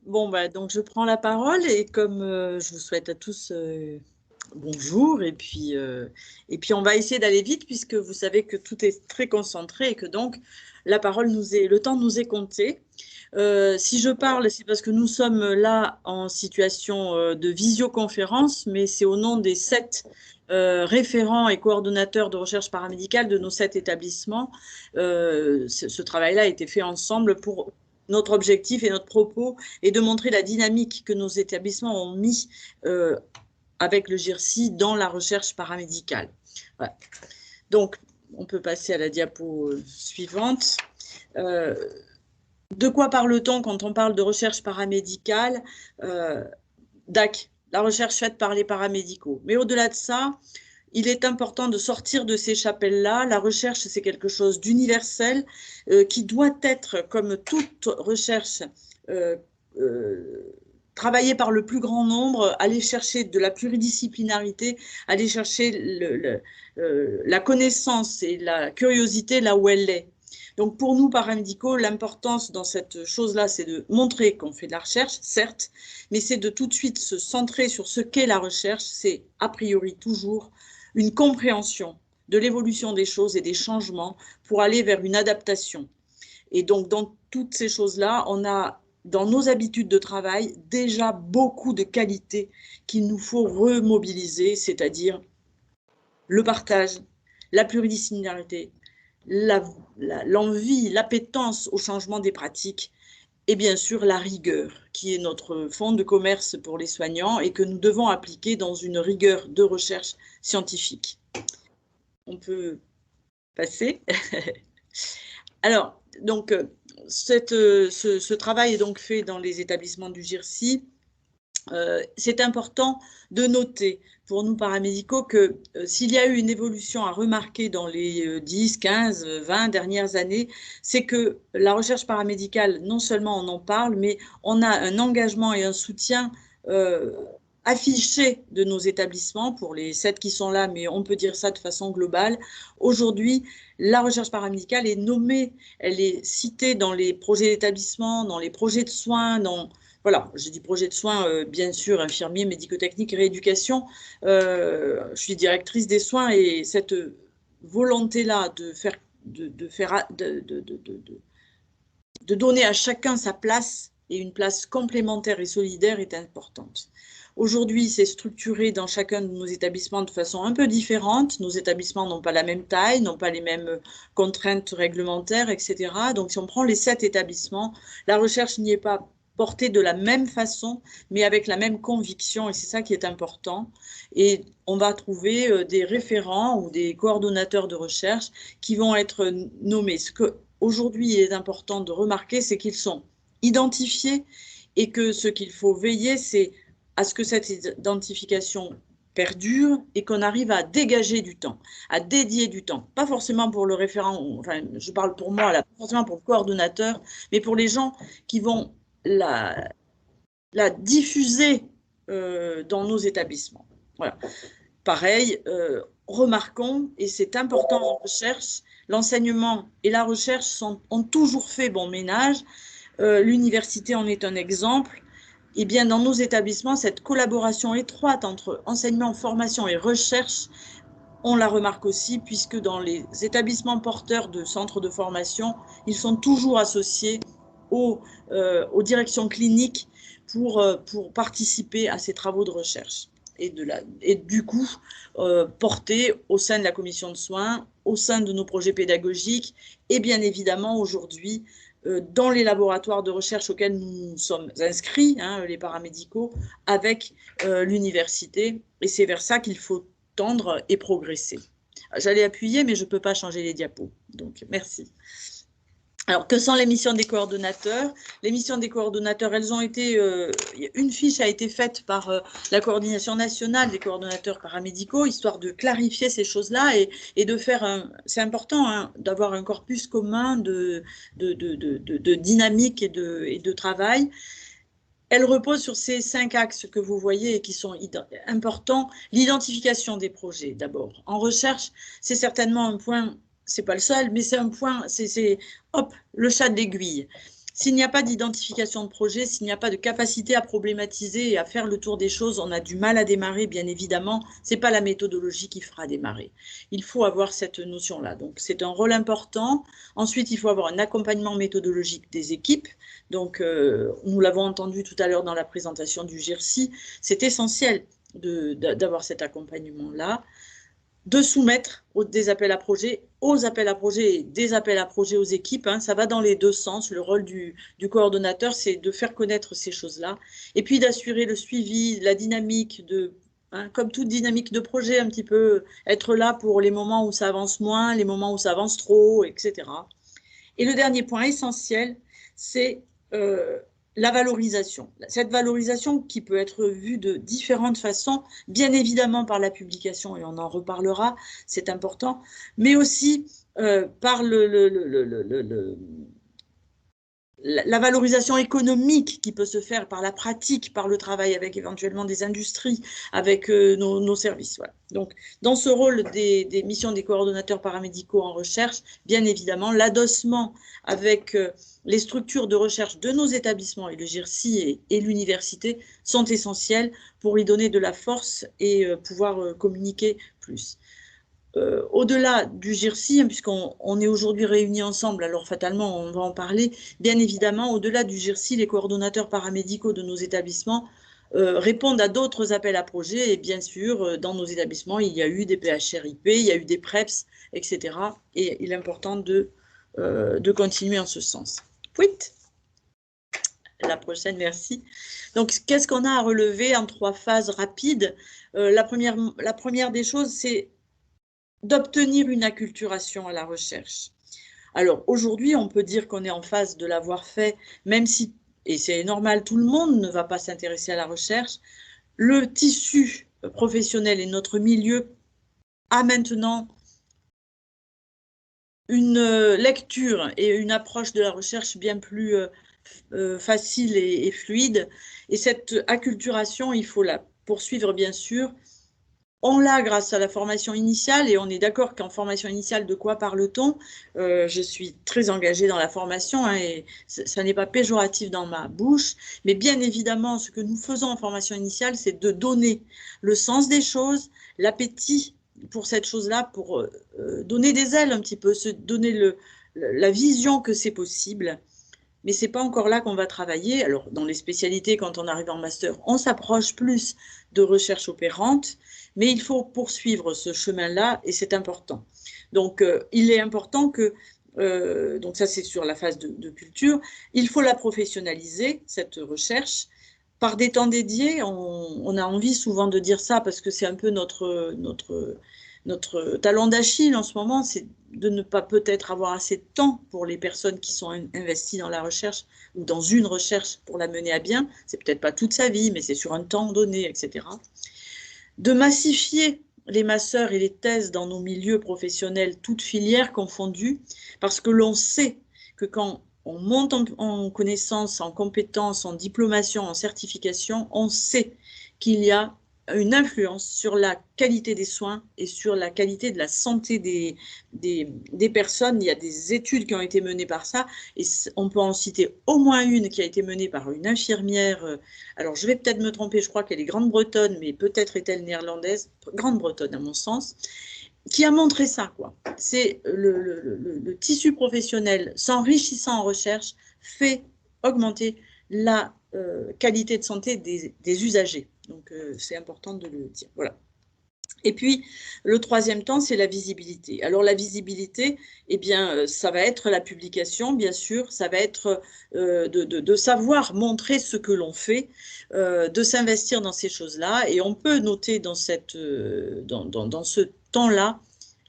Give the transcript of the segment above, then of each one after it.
Bon, donc je prends la parole et comme je vous souhaite à tous bonjour et puis on va essayer d'aller vite puisque vous savez que tout est très concentré et que donc le temps nous est compté. Si je parle, c'est parce que nous sommes là en situation de visioconférence, mais c'est au nom des 7 référents et coordonnateurs de recherche paramédicale de nos 7 établissements. Ce travail-là a été fait ensemble pour notre objectif et notre propos est de montrer la dynamique que nos établissements ont mis avec le GIRSI dans la recherche paramédicale. Voilà. Donc, on peut passer à la diapo suivante. De quoi parle-t-on quand on parle de recherche paramédicale? DAC, la recherche faite par les paramédicaux. Mais au-delà de ça, il est important de sortir de ces chapelles-là. La recherche, c'est quelque chose d'universel qui doit être, comme toute recherche, travailler par le plus grand nombre, aller chercher de la pluridisciplinarité, aller chercher la connaissance et la curiosité là où elle est. Donc pour nous, paramédicaux, l'importance dans cette chose-là, c'est de montrer qu'on fait de la recherche, certes, mais c'est de tout de suite se centrer sur ce qu'est la recherche, c'est a priori toujours une compréhension de l'évolution des choses et des changements pour aller vers une adaptation. Et donc, dans toutes ces choses-là, on a, dans nos habitudes de travail, déjà beaucoup de qualités qu'il nous faut remobiliser, c'est-à-dire le partage, la pluridisciplinarité, l'envie, l'appétence au changement des pratiques et bien sûr la rigueur, qui est notre fond de commerce pour les soignants et que nous devons appliquer dans une rigueur de recherche scientifique. On peut passer. Alors, donc, ce travail est donc fait dans les établissements du GIRSI. C'est important de noter pour nous paramédicaux que s'il y a eu une évolution à remarquer dans les 10, 15, 20 dernières années, c'est que la recherche paramédicale, non seulement on en parle, mais on a un engagement et un soutien affiché de nos établissements, pour les 7 qui sont là, mais on peut dire ça de façon globale. Aujourd'hui, la recherche paramédicale est nommée, elle est citée dans les projets d'établissement, dans les projets de soins, voilà, j'ai dit projet de soins, bien sûr, infirmier, médico-technique, rééducation. Je suis directrice des soins et cette volonté-là de donner à chacun sa place et une place complémentaire et solidaire est importante. Aujourd'hui, c'est structuré dans chacun de nos établissements de façon un peu différente. Nos établissements n'ont pas la même taille, n'ont pas les mêmes contraintes réglementaires, etc. Donc, si on prend les 7 établissements, la recherche n'y est pas portée de la même façon, mais avec la même conviction, et c'est ça qui est important. Et on va trouver des référents ou des coordonnateurs de recherche qui vont être nommés. Ce qu'aujourd'hui il est important de remarquer, c'est qu'ils sont identifiés et que ce qu'il faut veiller, c'est à ce que cette identification perdure et qu'on arrive à dégager du temps, à dédier du temps. Pas forcément pour le référent, enfin, je parle pour moi, là, pas forcément pour le coordonnateur, mais pour les gens qui vont la diffuser dans nos établissements. Voilà. Pareil, remarquons, et c'est important en recherche, l'enseignement et la recherche ont toujours fait bon ménage. L'université en est un exemple. Et bien, dans nos établissements, cette collaboration étroite entre enseignement, formation et recherche, on la remarque aussi, puisque dans les établissements porteurs de centres de formation, ils sont toujours associés aux directions cliniques pour participer à ces travaux de recherche. Et du coup, porter au sein de la commission de soins, au sein de nos projets pédagogiques, et bien évidemment aujourd'hui, dans les laboratoires de recherche auxquels nous sommes inscrits, hein, les paramédicaux, avec l'université. Et c'est vers ça qu'il faut tendre et progresser. J'allais appuyer, mais je ne peux pas changer les diapos. Donc, merci. Alors, que sont les missions des coordonnateurs? Les missions des coordonnateurs, elles ont été... une fiche a été faite par la coordination nationale des coordonnateurs paramédicaux, histoire de clarifier ces choses-là et de faire un... C'est important hein, d'avoir un corpus commun de dynamique et de travail. Elle repose sur ces 5 axes que vous voyez et qui sont importants. L'identification des projets, d'abord. En recherche, c'est certainement un point, c'est pas le seul, mais c'est un point, c'est hop, le chat de l'aiguille. S'il n'y a pas d'identification de projet, s'il n'y a pas de capacité à problématiser et à faire le tour des choses, on a du mal à démarrer, bien évidemment. Ce n'est pas la méthodologie qui fera démarrer. Il faut avoir cette notion-là. Donc, c'est un rôle important. Ensuite, il faut avoir un accompagnement méthodologique des équipes. Donc, nous l'avons entendu tout à l'heure dans la présentation du GIRSI, c'est essentiel d'avoir cet accompagnement-là, de soumettre des appels à projets, aux appels à projets et des appels à projets aux équipes. Hein, ça va dans les deux sens. Le rôle du coordonnateur, c'est de faire connaître ces choses-là et puis d'assurer le suivi, la dynamique comme toute dynamique de projet, un petit peu être là pour les moments où ça avance moins, les moments où ça avance trop, etc. Et le dernier point essentiel, c'est la valorisation. Cette valorisation qui peut être vue de différentes façons, bien évidemment par la publication, et on en reparlera, c'est important, mais aussi par la valorisation économique qui peut se faire par la pratique, par le travail avec éventuellement des industries, avec nos services. Voilà. Donc, dans ce rôle des missions des coordonnateurs paramédicaux en recherche, bien évidemment, l'adossement avec les structures de recherche de nos établissements et le GIRSI et l'université sont essentiels pour y donner de la force et pouvoir communiquer plus. Au-delà du GIRSI, puisqu'on est aujourd'hui réunis ensemble, alors fatalement on va en parler, bien évidemment, au-delà du GIRSI, les coordonnateurs paramédicaux de nos établissements répondent à d'autres appels à projets et bien sûr, dans nos établissements, il y a eu des PHRIP, il y a eu des PREPS, etc. Et il est important de continuer en ce sens. Puit. La prochaine, merci. Donc, qu'est-ce qu'on a à relever en 3 phases rapides? La première des choses, c'est d'obtenir une acculturation à la recherche. Alors aujourd'hui, on peut dire qu'on est en phase de l'avoir fait, même si, et c'est normal, tout le monde ne va pas s'intéresser à la recherche. Le tissu professionnel et notre milieu a maintenant une lecture et une approche de la recherche bien plus facile et fluide. Et cette acculturation, il faut la poursuivre bien sûr. On l'a grâce à la formation initiale et on est d'accord qu'en formation initiale, de quoi parle-t-on? Je suis très engagée dans la formation hein, et ça n'est pas péjoratif dans ma bouche, mais bien évidemment, ce que nous faisons en formation initiale, c'est de donner le sens des choses, l'appétit pour cette chose-là, pour donner des ailes un petit peu, se donner la vision que c'est possible. Mais ce n'est pas encore là qu'on va travailler. Alors, dans les spécialités, quand on arrive en master, on s'approche plus de recherche opérante, mais il faut poursuivre ce chemin-là et c'est important. Donc, il est important que, donc ça c'est sur la phase de culture, il faut la professionnaliser, cette recherche, par des temps dédiés. On a envie souvent de dire ça parce que c'est un peu notre talon d'Achille en ce moment, c'est de ne pas peut-être avoir assez de temps pour les personnes qui sont investies dans la recherche ou dans une recherche pour la mener à bien. C'est peut-être pas toute sa vie, mais c'est sur un temps donné, etc. De massifier les masseurs et les thèses dans nos milieux professionnels, toutes filières confondues, parce que l'on sait que quand on monte en connaissances, en compétences, en diplomation, en certification, on sait qu'il y a une influence sur la qualité des soins et sur la qualité de la santé des personnes. Il y a des études qui ont été menées par ça, et on peut en citer au moins une qui a été menée par une infirmière. Alors, je vais peut-être me tromper, je crois qu'elle est grande-bretonne, mais peut-être est-elle néerlandaise, grande-bretonne à mon sens, qui a montré ça, quoi. C'est le tissu professionnel s'enrichissant en recherche fait augmenter la qualité de santé des usagers. Donc, c'est important de le dire. Voilà. Et puis, le troisième temps, c'est la visibilité. Alors, la visibilité, eh bien, ça va être la publication, bien sûr, ça va être de savoir montrer ce que l'on fait, de s'investir dans ces choses-là. Et on peut noter dans ce temps-là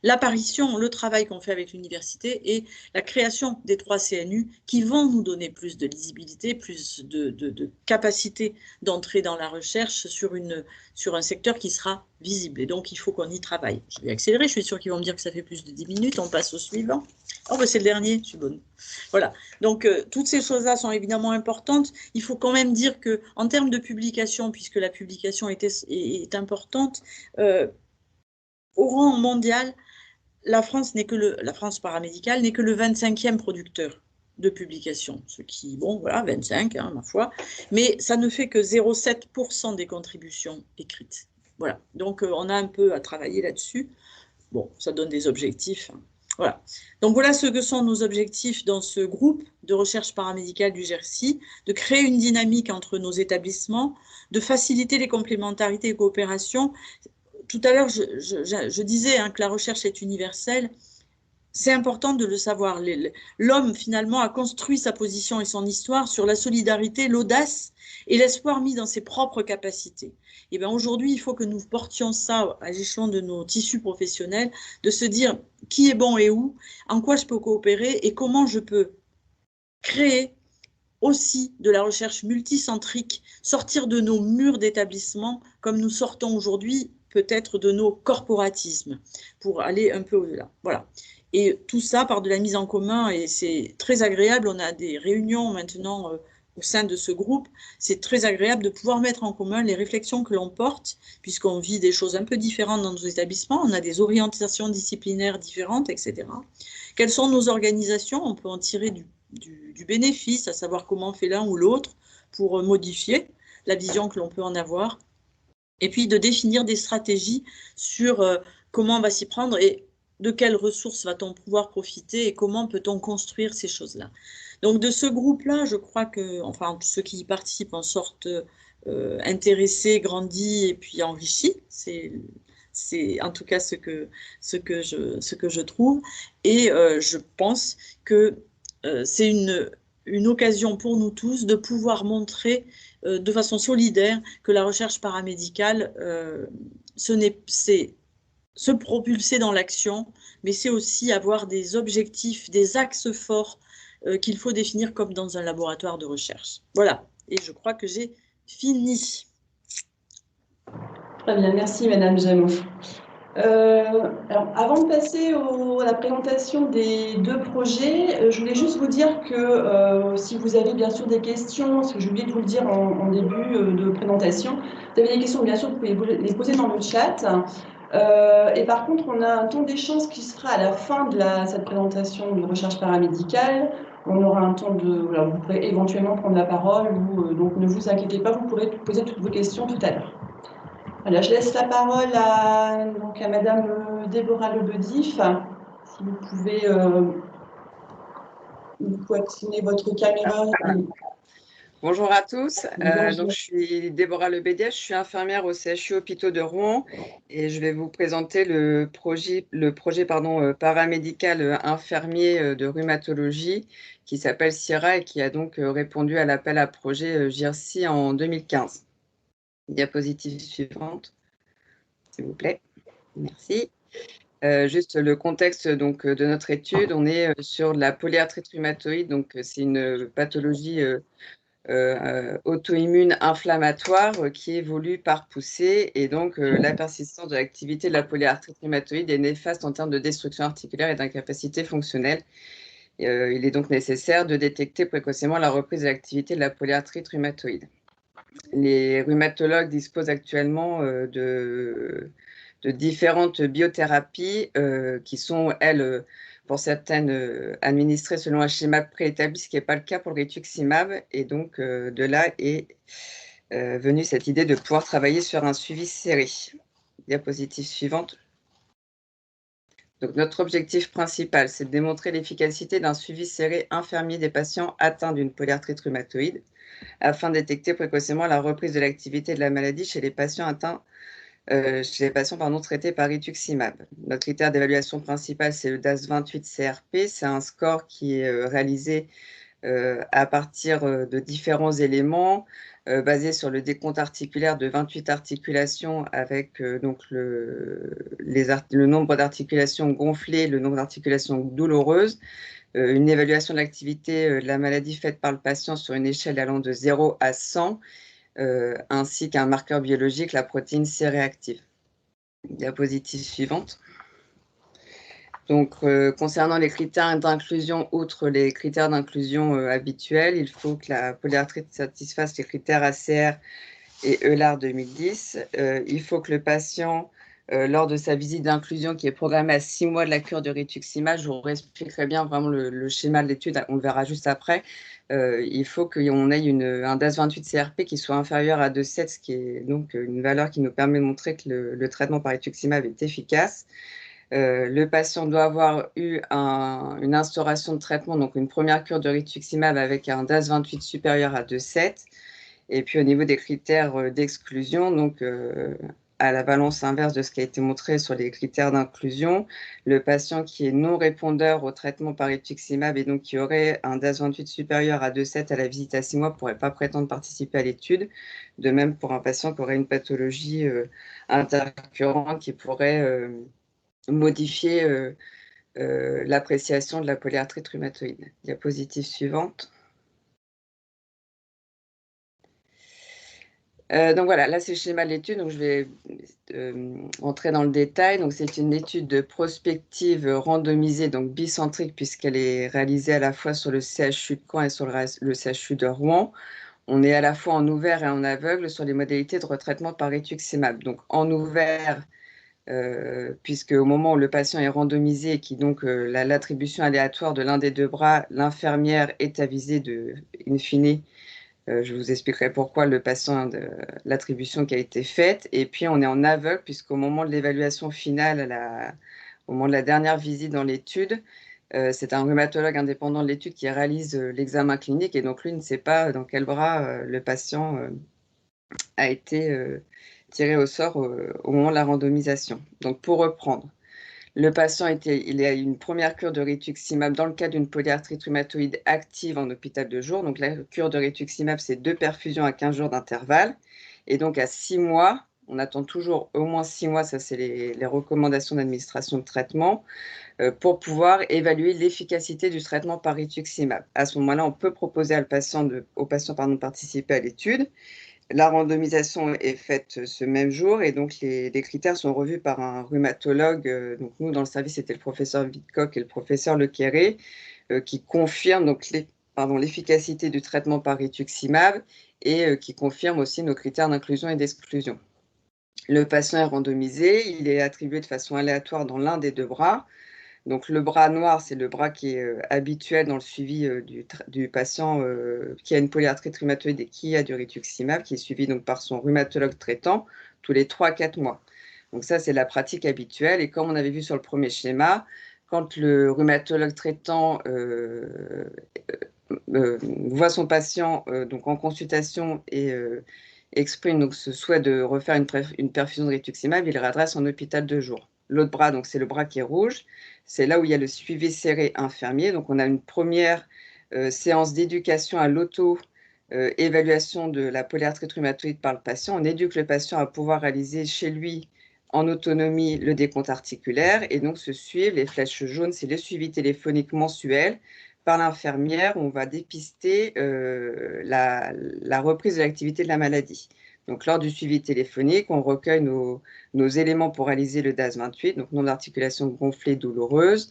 l'apparition, le travail qu'on fait avec l'université et la création des 3 CNU qui vont nous donner plus de lisibilité, plus de capacité d'entrer dans la recherche sur un secteur qui sera visible. Et donc, il faut qu'on y travaille. Je vais accélérer, je suis sûre qu'ils vont me dire que ça fait plus de 10 minutes. On passe au suivant. Oh, ben c'est le dernier, je suis bonne. Voilà. Donc, toutes ces choses-là sont évidemment importantes. Il faut quand même dire qu'en termes de publication, puisque la publication est importante, au rang mondial, la France paramédicale n'est que le 25e producteur de publications, ce qui, bon, voilà, 25, hein, ma foi, mais ça ne fait que 0,7% des contributions écrites. Voilà, donc on a un peu à travailler là-dessus. Bon, ça donne des objectifs. Voilà. Donc voilà ce que sont nos objectifs dans ce groupe de recherche paramédicale du GERSI, de créer une dynamique entre nos établissements, de faciliter les complémentarités et coopérations. Tout à l'heure, je disais hein, que la recherche est universelle. C'est important de le savoir. L'homme, finalement, a construit sa position et son histoire sur la solidarité, l'audace et l'espoir mis dans ses propres capacités. Et bien aujourd'hui, il faut que nous portions ça à l'échelon de nos tissus professionnels, de se dire qui est bon et où, en quoi je peux coopérer et comment je peux créer aussi de la recherche multicentrique, sortir de nos murs d'établissement comme nous sortons aujourd'hui peut-être de nos corporatismes pour aller un peu au-delà. Voilà. Et tout ça par de la mise en commun et c'est très agréable. On a des réunions maintenant au sein de ce groupe. C'est très agréable de pouvoir mettre en commun les réflexions que l'on porte puisqu'on vit des choses un peu différentes dans nos établissements. On a des orientations disciplinaires différentes, etc. Quelles sont nos organisations? On peut en tirer du bénéfice, à savoir comment fait l'un ou l'autre pour modifier la vision que l'on peut en avoir. Et puis de définir des stratégies sur comment on va s'y prendre et de quelles ressources va-t-on pouvoir profiter et comment peut-on construire ces choses-là. Donc de ce groupe-là, je crois que, enfin, ceux qui y participent en sortent intéressés, grandis et puis enrichis. C'est en tout cas ce que je trouve. Et je pense que c'est une occasion pour nous tous de pouvoir montrer de façon solidaire que la recherche paramédicale, c'est se propulser dans l'action, mais c'est aussi avoir des objectifs, des axes forts qu'il faut définir comme dans un laboratoire de recherche. Voilà, et je crois que j'ai fini. Très bien, merci Madame Jamot. Alors, avant de passer à la présentation des deux projets, je voulais juste vous dire que si vous avez bien sûr des questions, parce que j'ai oublié de vous le dire en début de présentation, vous avez des questions, bien sûr, vous pouvez les poser dans le chat. Et par contre, on a un temps d'échange qui sera à la fin de cette présentation de recherche paramédicale. On aura un temps de... Voilà, vous pourrez éventuellement prendre la parole, donc ne vous inquiétez pas, vous pourrez poser toutes vos questions tout à l'heure. Voilà, je laisse la parole à Madame Déborah Lebedif. Si vous pouvez actionner votre caméra. Bonjour à tous, donc je suis Déborah Lebedif, je suis infirmière au CHU Hôpitaux de Rouen et je vais vous présenter le projet paramédical infirmier de rhumatologie qui s'appelle SIRA et qui a donc répondu à l'appel à projet GIRSI en 2015. Diapositive suivante, s'il vous plaît. Merci. Juste le contexte donc, de notre étude, on est sur la polyarthrite rhumatoïde, donc c'est une pathologie auto-immune inflammatoire qui évolue par poussée et donc la persistance de l'activité de la polyarthrite rhumatoïde est néfaste en termes de destruction articulaire et d'incapacité fonctionnelle. Il est donc nécessaire de détecter précocement la reprise de l'activité de la polyarthrite rhumatoïde. Les rhumatologues disposent actuellement de différentes biothérapies qui sont, elles, pour certaines, administrées selon un schéma préétabli, ce qui n'est pas le cas pour le rituximab. Et donc, de là est venue cette idée de pouvoir travailler sur un suivi serré. Diapositive suivante. Donc, notre objectif principal, c'est de démontrer l'efficacité d'un suivi serré infirmier des patients atteints d'une polyarthrite rhumatoïde afin de détecter précocement la reprise de l'activité de la maladie chez les patients atteints traités par rituximab. Notre critère d'évaluation principal, c'est le DAS28-CRP. C'est un score qui est réalisé à partir de différents éléments, basé sur le décompte articulaire de 28 articulations avec donc le nombre d'articulations gonflées, le nombre d'articulations douloureuses, une évaluation de l'activité de la maladie faite par le patient sur une échelle allant de 0 à 100, ainsi qu'un marqueur biologique, la protéine C-réactive. Diapositive suivante. Donc, concernant les critères d'inclusion, outre les critères d'inclusion habituels, il faut que la polyarthrite satisfasse les critères ACR et EULAR 2010. Il faut que le patient lors de sa visite d'inclusion qui est programmée à 6 mois de la cure de rituximab. Je vous réexpliquerai bien vraiment le schéma de l'étude, on le verra juste après. Il faut qu'on ait un DAS28-CRP qui soit inférieur à 2,7, ce qui est donc une valeur qui nous permet de montrer que le traitement par rituximab est efficace. Le patient doit avoir eu une instauration de traitement, donc une première cure de rituximab avec un DAS28 supérieur à 2,7. Et puis au niveau des critères d'exclusion, donc à la balance inverse de ce qui a été montré sur les critères d'inclusion, le patient qui est non répondeur au traitement par rituximab et donc qui aurait un DAS28 supérieur à 2,7 à la visite à 6 mois ne pourrait pas prétendre participer à l'étude. De même pour un patient qui aurait une pathologie intercurrente qui pourrait modifier l'appréciation de la polyarthrite rhumatoïde. Diapositive suivante. Donc voilà, là c'est le schéma de l'étude, donc je vais entrer dans le détail. Donc c'est une étude prospective randomisée, donc bicentrique, puisqu'elle est réalisée à la fois sur le CHU de Caen et sur le CHU de Rouen. On est à la fois en ouvert et en aveugle sur les modalités de retraitement par rituximab. Donc en ouvert, puisque au moment où le patient est randomisé et qui donc l'attribution aléatoire de l'un des deux bras, l'infirmière est avisée in fine. Je vous expliquerai pourquoi le patient de l'attribution qui a été faite. Et puis, on est en aveugle, puisqu'au moment de l'évaluation finale, au moment de la dernière visite dans l'étude, c'est un rhumatologue indépendant de l'étude qui réalise l'examen clinique. Et donc, lui ne sait pas dans quel bras le patient a été tiré au sort au moment de la randomisation. Donc, pour reprendre, le patient il a eu une première cure de rituximab dans le cadre d'une polyarthrite rhumatoïde active en hôpital de jour. Donc la cure de rituximab, c'est 2 perfusions à 15 jours d'intervalle. Et donc à 6 mois, on attend toujours au moins 6 mois, ça c'est les recommandations d'administration de traitement, pour pouvoir évaluer l'efficacité du traitement par rituximab. À ce moment-là, on peut proposer au patient de participer à l'étude. La randomisation est faite ce même jour et donc les critères sont revus par un rhumatologue. Donc nous, dans le service, c'était le professeur Vidcock et le professeur Lequéré qui confirment donc l'efficacité du traitement par rituximab et qui confirment aussi nos critères d'inclusion et d'exclusion. Le patient est randomisé, il est attribué de façon aléatoire dans l'un des deux bras. Donc le bras noir, c'est le bras qui est habituel dans le suivi du patient qui a une polyarthrite rhumatoïde et qui a du rituximab, qui est suivi donc par son rhumatologue traitant tous les 3 à 4 mois. Donc ça, c'est la pratique habituelle. Et comme on avait vu sur le premier schéma, quand le rhumatologue traitant voit son patient donc en consultation et exprime donc ce souhait de refaire une perfusion de rituximab, il réadresse en hôpital de jour. L'autre bras, donc c'est le bras qui est rouge, c'est là où il y a le suivi serré infirmier. Donc on a une première séance d'éducation à l'auto-évaluation de la polyarthrite rhumatoïde par le patient. On éduque le patient à pouvoir réaliser chez lui en autonomie le décompte articulaire et donc se suivre. Les flèches jaunes, c'est le suivi téléphonique mensuel par l'infirmière. On va dépister la reprise de l'activité de la maladie. Donc, lors du suivi téléphonique, on recueille nos éléments pour réaliser le DAS28, donc nombre d'articulations gonflées douloureuses,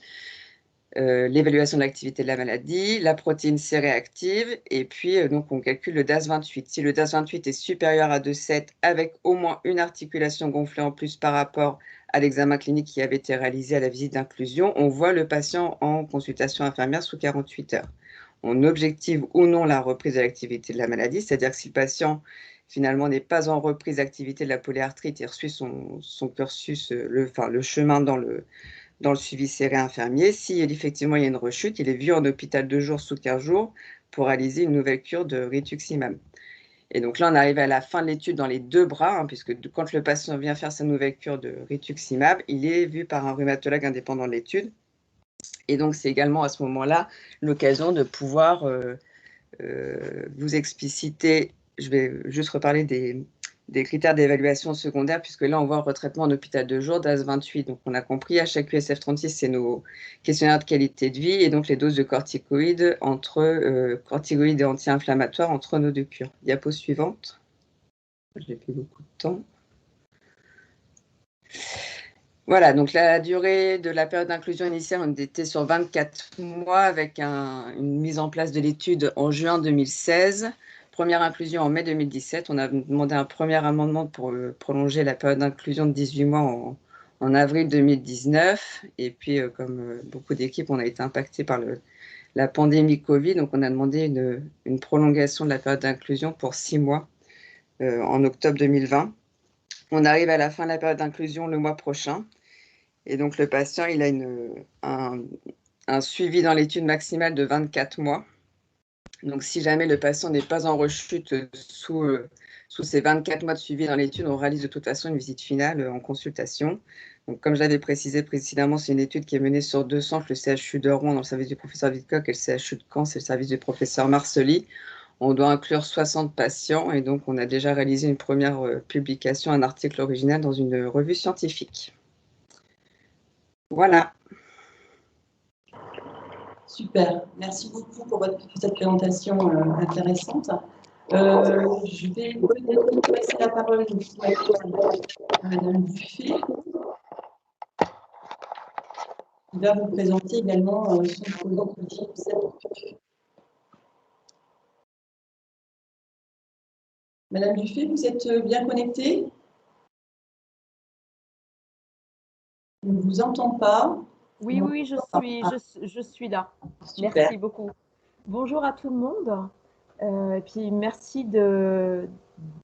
l'évaluation de l'activité de la maladie, la protéine C réactive, et puis donc on calcule le DAS28. Si le DAS28 est supérieur à 2,7 avec au moins une articulation gonflée en plus par rapport à l'examen clinique qui avait été réalisé à la visite d'inclusion, on voit le patient en consultation infirmière sous 48 heures. On objective ou non la reprise de l'activité de la maladie, c'est-à-dire que si le patient finalement n'est pas en reprise d'activité de la polyarthrite, il poursuit son cursus, le chemin dans le suivi serré infirmier. Si effectivement il y a une rechute, il est vu en hôpital 2 jours sous 15 jours pour réaliser une nouvelle cure de rituximab. Et donc là, on arrive à la fin de l'étude dans les deux bras, puisque quand le patient vient faire sa nouvelle cure de rituximab, il est vu par un rhumatologue indépendant de l'étude. Et donc, c'est également à ce moment-là l'occasion de pouvoir vous expliciter. Je vais juste reparler des critères d'évaluation secondaire, puisque là, on voit un retraitement en hôpital de jour, DAS28. Donc, on a compris, à chaque USF36, c'est nos questionnaires de qualité de vie et donc les doses de corticoïdes corticoïdes et anti-inflammatoires entre nos deux cures. Diapo suivante. J'ai fait beaucoup de temps. Voilà, donc la durée de la période d'inclusion initiale, on était sur 24 mois avec une mise en place de l'étude en juin 2016. Première inclusion en mai 2017. On a demandé un premier amendement pour prolonger la période d'inclusion de 18 mois en avril 2019. Et puis, comme beaucoup d'équipes, on a été impacté par la pandémie Covid. Donc, on a demandé une prolongation de la période d'inclusion pour 6 mois en octobre 2020. On arrive à la fin de la période d'inclusion le mois prochain. Et donc, le patient, il a un suivi dans l'étude maximale de 24 mois. Donc, si jamais le patient n'est pas en rechute sous ces 24 mois de suivi dans l'étude, on réalise de toute façon une visite finale en consultation. Donc, comme j'avais précisé précédemment, c'est une étude qui est menée sur 2 centres, le CHU de Rouen dans le service du professeur Vidcock et le CHU de Caen, c'est le service du professeur Marcely. On doit inclure 60 patients et donc on a déjà réalisé une première publication, un article original dans une revue scientifique. Voilà. Super, merci beaucoup pour cette présentation intéressante. Je vais peut-être passer la parole à Madame Buffet, qui va vous présenter également son projet. Madame Buffet, vous êtes bien connectée? On ne vous entend pas. Oui, oui, je suis là. Super. Merci beaucoup. Bonjour à tout le monde. Et puis merci de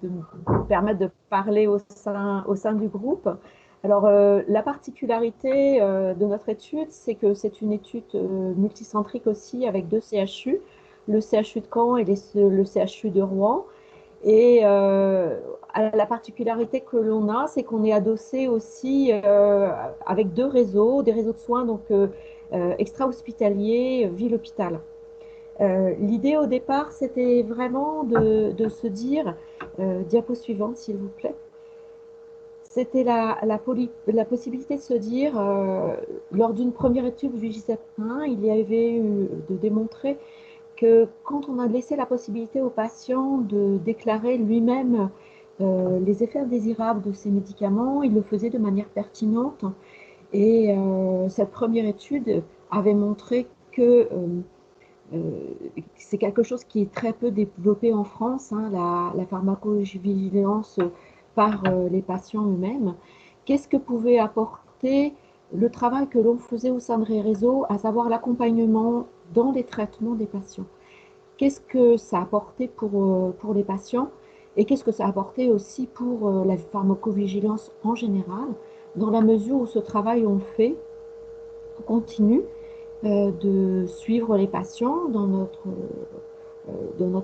me permettre de parler au sein du groupe. Alors, la particularité de notre étude, c'est que c'est une étude multicentrique aussi avec 2 CHU, le CHU de Caen et le CHU de Rouen. Et la particularité que l'on a, c'est qu'on est adossé aussi avec 2 réseaux, des réseaux de soins donc extra-hospitaliers, ville-hôpital. L'idée au départ, c'était vraiment de se dire, diapo suivante s'il vous plaît, c'était la possibilité de se dire, lors d'une première étude du JCEP1, il y avait eu de démontrer que quand on a laissé la possibilité au patient de déclarer lui-même les effets indésirables de ces médicaments, il le faisait de manière pertinente. Et cette première étude avait montré que c'est quelque chose qui est très peu développé en France, hein, la pharmacovigilance par les patients eux-mêmes. Qu'est-ce que pouvait apporter le travail que l'on faisait au sein des réseaux, à savoir l'accompagnement dans les traitements des patients? Qu'est-ce que ça a apporté pour les patients et qu'est-ce que ça a apporté aussi pour la pharmacovigilance en général, dans la mesure où ce travail on fait continue de suivre les patients dans notre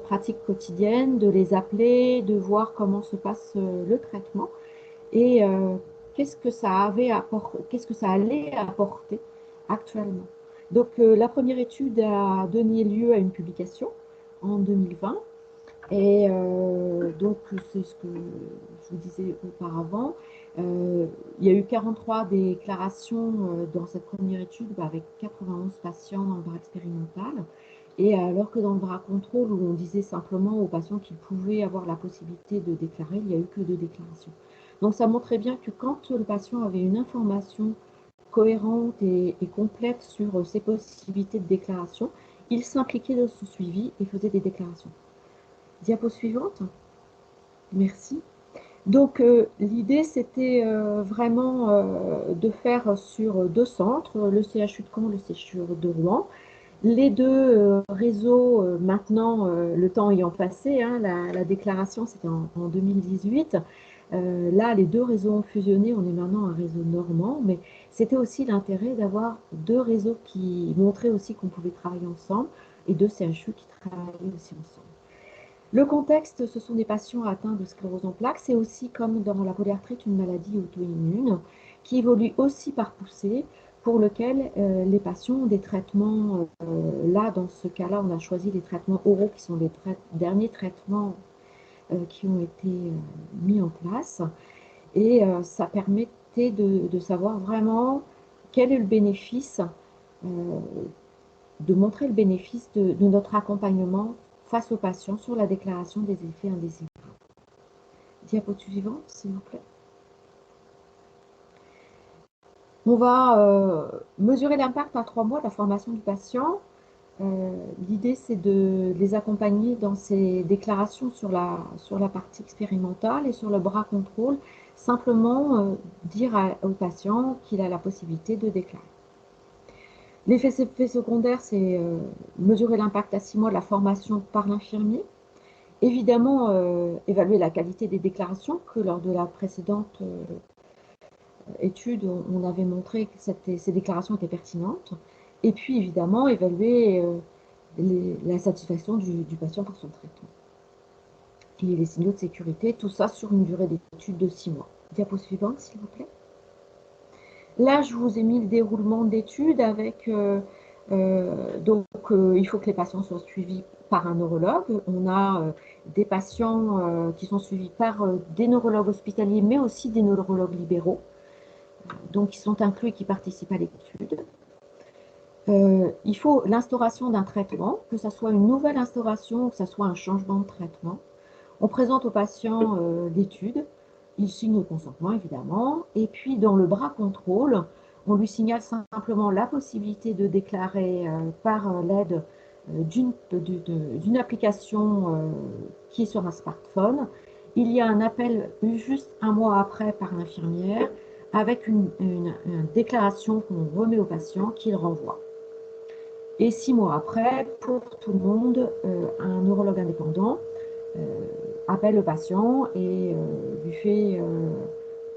pratique quotidienne, de les appeler, de voir comment se passe le traitement et qu'est-ce que ça allait apporter actuellement. Donc la première étude a donné lieu à une publication en 2020 et donc c'est ce que je vous disais auparavant. Il y a eu 43 déclarations dans cette première étude avec 91 patients dans le bras expérimental. Et alors que dans le bras contrôle, où on disait simplement aux patients qu'ils pouvaient avoir la possibilité de déclarer, il n'y a eu que 2 déclarations. Donc ça montrait bien que quand le patient avait une information cohérente et complète sur ses possibilités de déclaration, il s'impliquait dans son suivi et faisait des déclarations. Diapo suivante. Merci. Donc l'idée c'était vraiment de faire sur 2 centres, le CHU de Caen, le CHU de Rouen. Les 2 réseaux, maintenant, le temps ayant passé, hein, la déclaration c'était en 2018. Là, les 2 réseaux ont fusionné, on est maintenant un réseau normand, mais c'était aussi l'intérêt d'avoir 2 réseaux qui montraient aussi qu'on pouvait travailler ensemble et 2 CHU qui travaillaient aussi ensemble. Le contexte, ce sont des patients atteints de sclérose en plaques. C'est aussi, comme dans la polyarthrite, une maladie auto-immune qui évolue aussi par poussée, pour lequel les patients ont des traitements. Là, dans ce cas-là, on a choisi les traitements oraux qui sont les derniers traitements qui ont été mis en place. Et ça permettait de savoir vraiment quel est le bénéfice, de montrer le bénéfice de notre accompagnement face aux patients sur la déclaration des effets indésirables. Diapo suivante, s'il vous plaît. On va mesurer l'impact à 3 mois de la formation du patient. L'idée, c'est de les accompagner dans ces déclarations sur la partie expérimentale et sur le bras contrôle, simplement dire au patient qu'il a la possibilité de déclarer. L'effet secondaire, c'est mesurer l'impact à 6 mois de la formation par l'infirmier. Évidemment, évaluer la qualité des déclarations, que lors de la précédente étude, on avait montré que ces déclarations étaient pertinentes. Et puis, évidemment, évaluer la satisfaction du patient pour son traitement. Et les signaux de sécurité, tout ça sur une durée d'étude de 6 mois. Diapo suivante, s'il vous plaît. Là, je vous ai mis le déroulement d'études avec... il faut que les patients soient suivis par un neurologue. On a des patients qui sont suivis par des neurologues hospitaliers, mais aussi des neurologues libéraux, donc qui sont inclus et qui participent à l'étude. Il faut l'instauration d'un traitement, que ce soit une nouvelle instauration ou que ce soit un changement de traitement. On présente au patient l'étude, il signe le consentement évidemment, et puis dans le bras contrôle, on lui signale simplement la possibilité de déclarer par l'aide d'une application qui est sur un smartphone. Il y a un appel juste un mois après par l'infirmière avec une déclaration qu'on remet au patient qu'il renvoie. Et 6 mois après, pour tout le monde, un neurologue indépendant appelle le patient et lui fait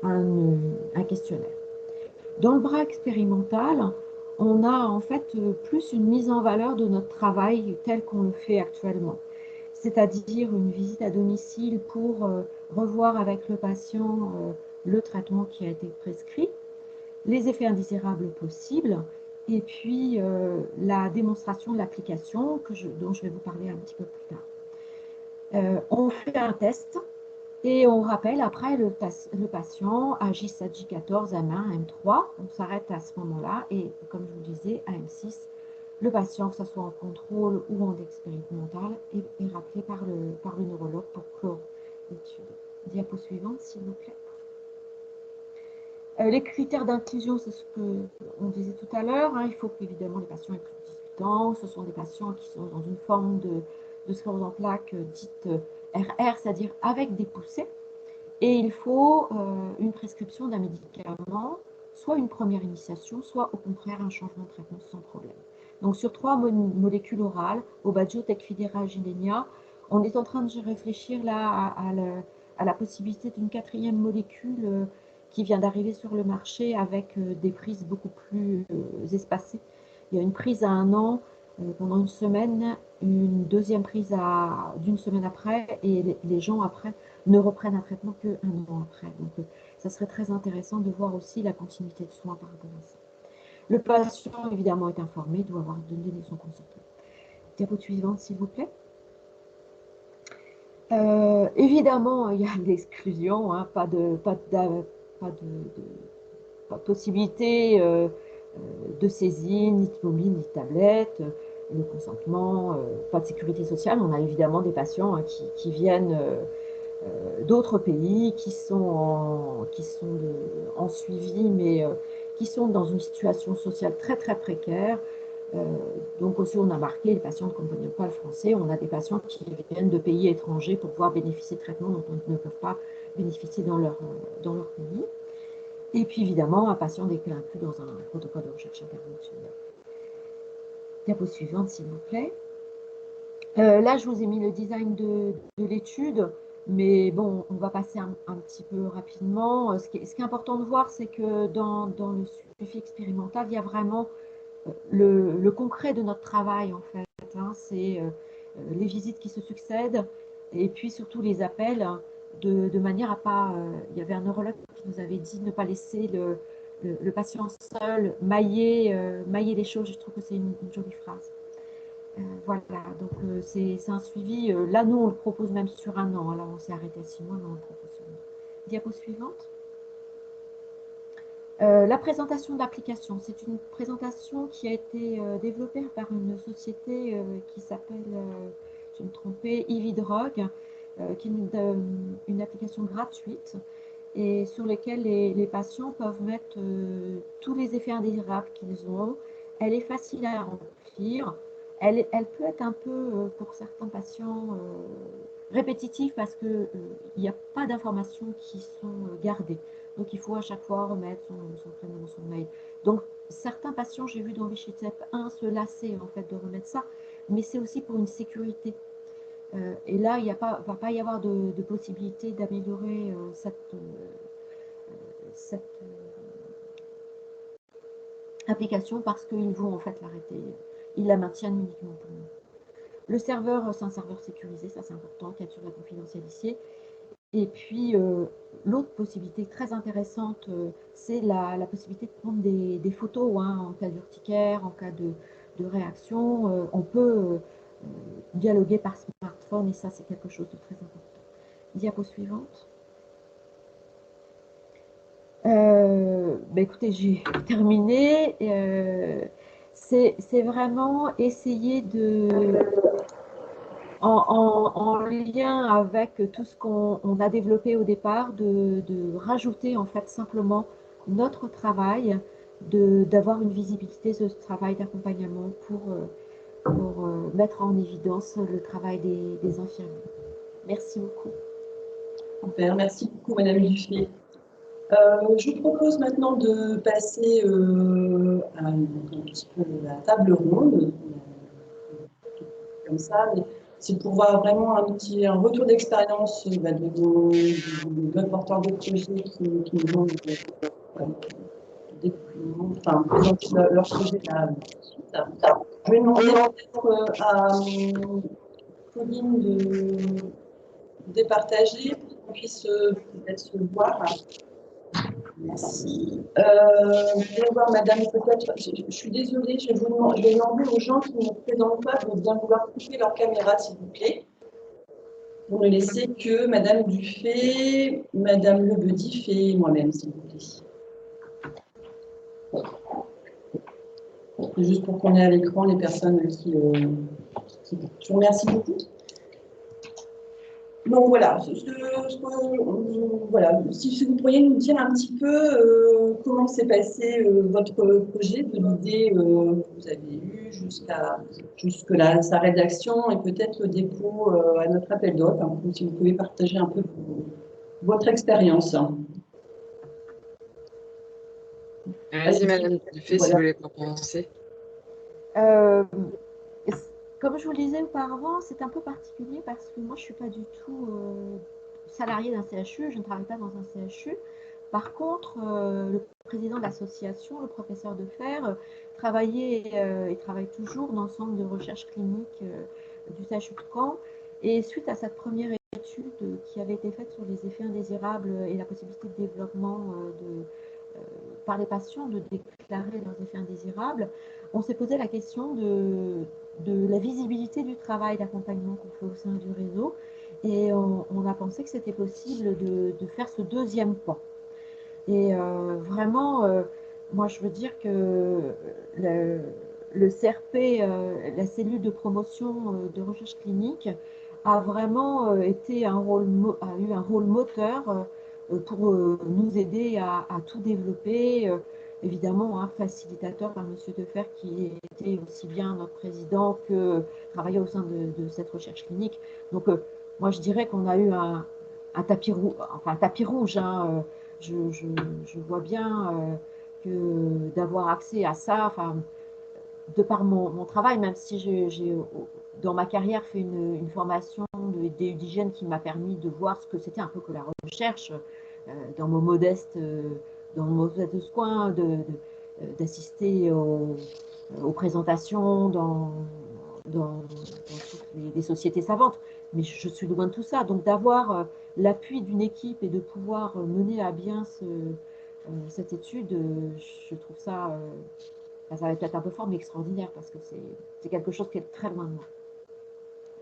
un questionnaire. Dans le bras expérimental, on a en fait plus une mise en valeur de notre travail tel qu'on le fait actuellement. C'est-à-dire une visite à domicile pour revoir avec le patient le traitement qui a été prescrit, les effets indésirables possibles, et puis la démonstration de l'application dont je vais vous parler un petit peu plus tard. On fait un test et on rappelle après le patient à J7, J14, M1, M3. On s'arrête à ce moment-là et comme je vous le disais, à M6, le patient, que ce soit en contrôle ou en expérimental, est rappelé par le neurologue pour clore l'étude. Diapo suivante, s'il vous plaît. Les critères d'inclusion, c'est ce qu'on disait tout à l'heure. Il faut qu'évidemment les patients aient plus de 18 ans. Ce sont des patients qui sont dans une forme de sclérose en plaques dite RR, c'est-à-dire avec des poussées. Et il faut une prescription d'un médicament, soit une première initiation, soit au contraire un changement de traitement sans problème. Donc sur 3 molécules orales, Aubagio, Tecfidera, Gilenya, on est en train de réfléchir là à la possibilité d'une 4e molécule qui vient d'arriver sur le marché avec des prises beaucoup plus espacées. Il y a une prise à 1 an pendant une semaine, une deuxième prise d'une semaine après, et les gens après ne reprennent un traitement qu'1 an après. Donc ça serait très intéressant de voir aussi la continuité de soins par rapport à ça. Le patient évidemment est informé, doit avoir donné son consentement. Diapo suivante s'il vous plaît. Évidemment, il y a l'exclusion, pas de possibilité de saisine, ni de mobile, ni de tablette, le consentement, pas de sécurité sociale. On a évidemment des patients qui viennent d'autres pays, qui sont en suivi, mais qui sont dans une situation sociale très très précaire. Donc aussi on a marqué les patients ne comprennent pas le français. On a des patients qui viennent de pays étrangers pour pouvoir bénéficier de traitements dont on ne peuvent pas bénéficier dans leur pays. Et puis évidemment un patient dès qu'il est inclus dans un protocole de recherche interventionnelle. Diapo suivante s'il vous plaît. Là je vous ai mis le design de l'étude, mais bon on va passer un petit peu rapidement. Ce qui est important de voir, c'est que dans le suivi expérimental, il y a vraiment le concret de notre travail en fait, c'est les visites qui se succèdent et puis surtout les appels de manière à pas, il y avait un neurologue qui nous avait dit de ne pas laisser le patient seul mailler les choses. Je trouve que c'est une jolie phrase. Voilà, donc c'est un suivi, là nous on le propose même sur 1 an, alors on s'est arrêté à 6 mois, mais on le propose sur 1 an. Diapo suivante. La présentation de l'application, c'est une présentation qui a été développée par une société qui s'appelle, je me trompais, Evidrog, qui est une application gratuite et sur laquelle les patients peuvent mettre tous les effets indésirables qu'ils ont. Elle est facile à remplir. Elle peut être un peu, pour certains patients, répétitif parce qu'il n'y a pas d'informations qui sont gardées. Donc, il faut à chaque fois remettre son prénom, son mail. Donc, certains patients, j'ai vu dans Vichytep 1 se lasser en fait de remettre ça, mais c'est aussi pour une sécurité. Et là, il ne va pas y avoir de possibilité d'améliorer cette application parce qu'ils vont en fait l'arrêter. Ils la maintiennent uniquement pour nous. Le serveur, c'est un serveur sécurisé, ça c'est important, qui assure la confidentialité. Et puis, l'autre possibilité très intéressante, c'est la possibilité de prendre des photos en cas d'urticaire, en cas de réaction. On peut dialoguer par smartphone et ça, c'est quelque chose de très important. Diapo suivante. Écoutez, j'ai terminé. C'est vraiment essayer en lien avec tout ce qu'on a développé au départ, de rajouter en fait simplement notre travail, d'avoir une visibilité de ce travail d'accompagnement pour mettre en évidence le travail des infirmiers. Merci beaucoup. Super, merci beaucoup Madame Dufay. Je vous propose maintenant de passer à un petit peu la table ronde, comme ça, mais c'est pour voir vraiment un retour d'expérience de notre porteur de projet qui nous ont présenter leur projet là tout de suite. Je vais demander peut-être à Pauline de départager pour qu'on puisse peut-être se voir. Merci. Vous allez voir, madame, peut-être, je suis désolée, je vais demander aux gens qui ne présentent pas de bien vouloir couper leur caméra, s'il vous plaît. Pour ne laisser que madame Dufay, madame Lebedif et moi-même, s'il vous plaît. Juste pour qu'on ait à l'écran les personnes qui. Je vous remercie beaucoup. Donc voilà, voilà, si vous pourriez nous dire un petit peu comment s'est passé votre projet, de l'idée que vous avez eue jusque là, sa rédaction et peut-être le dépôt à notre appel d'offres, hein, si vous pouvez partager un peu votre expérience. Vas-y, Madame Dufay, si vous voulez commencer. Comme je vous le disais auparavant, c'est un peu particulier parce que moi, je ne suis pas du tout salariée d'un CHU, je ne travaille pas dans un CHU. Par contre, le président de l'association, le professeur Defer, travaillait et travaille toujours dans le centre de recherche clinique du CHU de Caen. Et suite à cette première étude qui avait été faite sur les effets indésirables et la possibilité de développement par les patients de déclarer leurs effets indésirables, on s'est posé la question de la visibilité du travail d'accompagnement qu'on fait au sein du réseau et on a pensé que c'était possible de faire ce deuxième pas. Et vraiment, moi je veux dire que le CRP, la cellule de promotion de recherche clinique, a vraiment a eu un rôle moteur pour nous aider à tout développer. Évidemment, un facilitateur par M. Defer qui était aussi bien notre président que travaillait au sein de cette recherche clinique. Donc, moi, je dirais qu'on a eu un tapis rouge. Hein, je vois bien que d'avoir accès à ça, de par mon travail, même si j'ai dans ma carrière fait une formation d'hygiène qui m'a permis de voir ce que c'était un peu que la recherche dans mon modeste coin, d'assister aux présentations dans toutes les sociétés savantes. Mais je suis loin de tout ça. Donc d'avoir l'appui d'une équipe et de pouvoir mener à bien cette étude, je trouve ça, ça va peut-être un peu fort, mais extraordinaire, parce que c'est quelque chose qui est très loin de moi.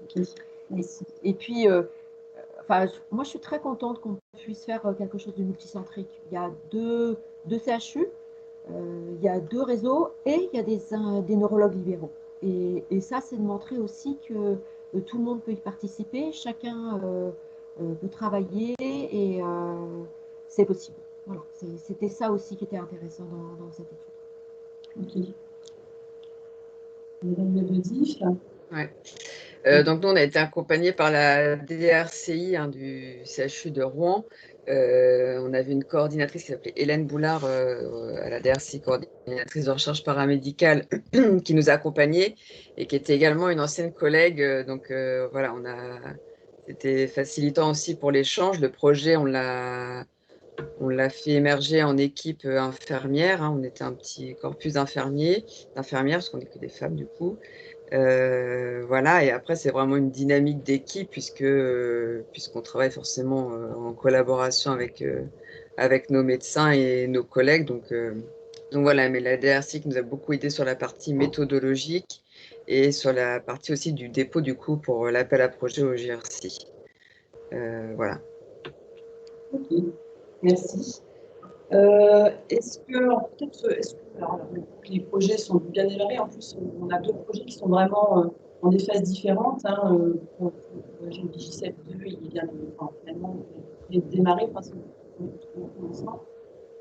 Okay. Et puis, moi, je suis très contente qu'on puisse faire quelque chose de multicentrique. Il y a deux CHU, il y a 2 réseaux et il y a des neurologues libéraux. Et ça, c'est de montrer aussi que tout le monde peut y participer, chacun peut travailler et c'est possible. Voilà, c'était ça aussi qui était intéressant dans cette étude. Ok. Madame Lebedif. Ouais. Donc, nous, on a été accompagnés par la DRCI du CHU de Rouen. On avait une coordinatrice qui s'appelait Hélène Boulard à la DRCI, coordinatrice de recherche paramédicale, qui nous a accompagnés et qui était également une ancienne collègue. Donc, voilà, c'était facilitant aussi pour l'échange. Le projet, on l'a fait émerger en équipe infirmière. On était un petit corpus d'infirmières, parce qu'on n'est que des femmes du coup. Voilà, et après, c'est vraiment une dynamique d'équipe puisqu'on travaille forcément en collaboration avec nos médecins et nos collègues. Donc voilà, mais la DRC qui nous a beaucoup aidé sur la partie méthodologique et sur la partie aussi du dépôt du coup pour l'appel à projet au GRC. Voilà. Ok, merci. Est-ce que les projets sont bien démarrés? En plus, on a deux projets qui sont vraiment en des phases différentes. Pour le GJ7-2, il vient finalement démarrer,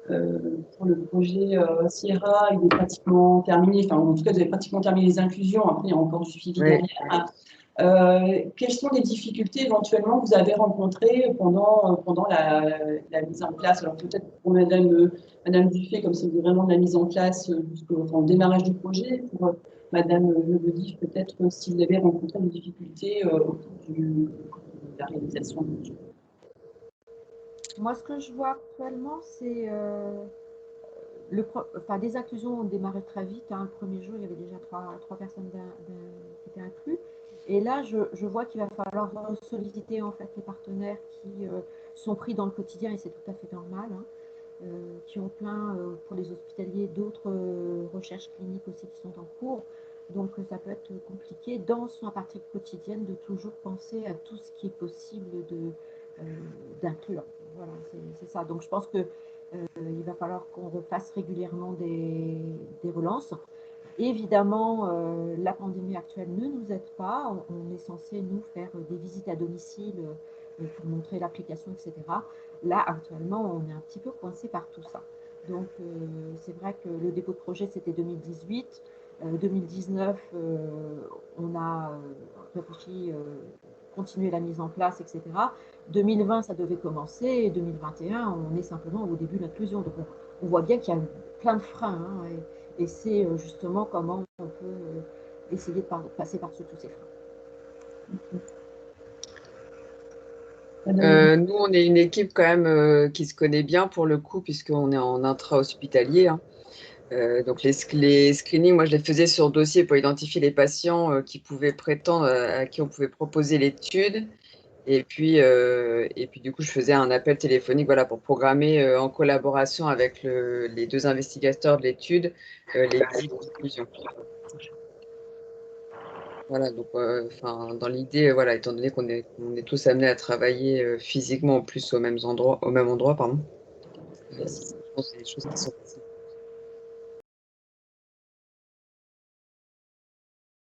pour le projet Sierra, il est pratiquement terminé. Enfin, en tout cas, vous avez pratiquement terminé les inclusions. Après, il y a encore du suivi derrière. Quelles sont les difficultés éventuellement que vous avez rencontrées pendant la mise en place? Alors peut-être pour Madame Dufay, comme c'est vraiment de la mise en place jusqu'au démarrage du projet, pour Madame Lebedif, peut-être si vous avez rencontré des difficultés autour de la réalisation du projet. Moi, ce que je vois actuellement, c'est des inclusions ont démarré très vite. Le premier jour, il y avait déjà trois personnes qui étaient incluses. Et là, je vois qu'il va falloir solliciter en fait les partenaires qui sont pris dans le quotidien, et c'est tout à fait normal, qui ont plein pour les hospitaliers d'autres recherches cliniques aussi qui sont en cours. Donc ça peut être compliqué dans sa partie quotidienne de toujours penser à tout ce qui est possible d'inclure. Voilà, c'est ça. Donc je pense que il va falloir qu'on refasse régulièrement des relances. Évidemment, la pandémie actuelle ne nous aide pas. On est censé, nous, faire des visites à domicile pour montrer l'application, etc. Là, actuellement, on est un petit peu coincé par tout ça. Donc, c'est vrai que le dépôt de projet, c'était 2018. 2019, on a réfléchi, continuer la mise en place, etc. 2020, ça devait commencer, et 2021, on est simplement au début de l'inclusion. Donc, on voit bien qu'il y a plein de freins, et c'est justement comment on peut essayer de passer par-dessus tous ces freins. Nous, on est une équipe quand même qui se connaît bien pour le coup, puisqu'on est en intra-hospitalier. Donc les screenings, moi je les faisais sur dossier pour identifier les patients qui pouvaient prétendre, à qui on pouvait proposer l'étude. Et puis du coup, je faisais un appel téléphonique voilà, pour programmer en collaboration avec les deux investigateurs de l'étude les visites d'inclusion. Voilà, donc dans l'idée, voilà, étant donné qu'on est tous amenés à travailler physiquement en plus au même endroit, pardon. Je pense que c'est des choses qui sont possibles.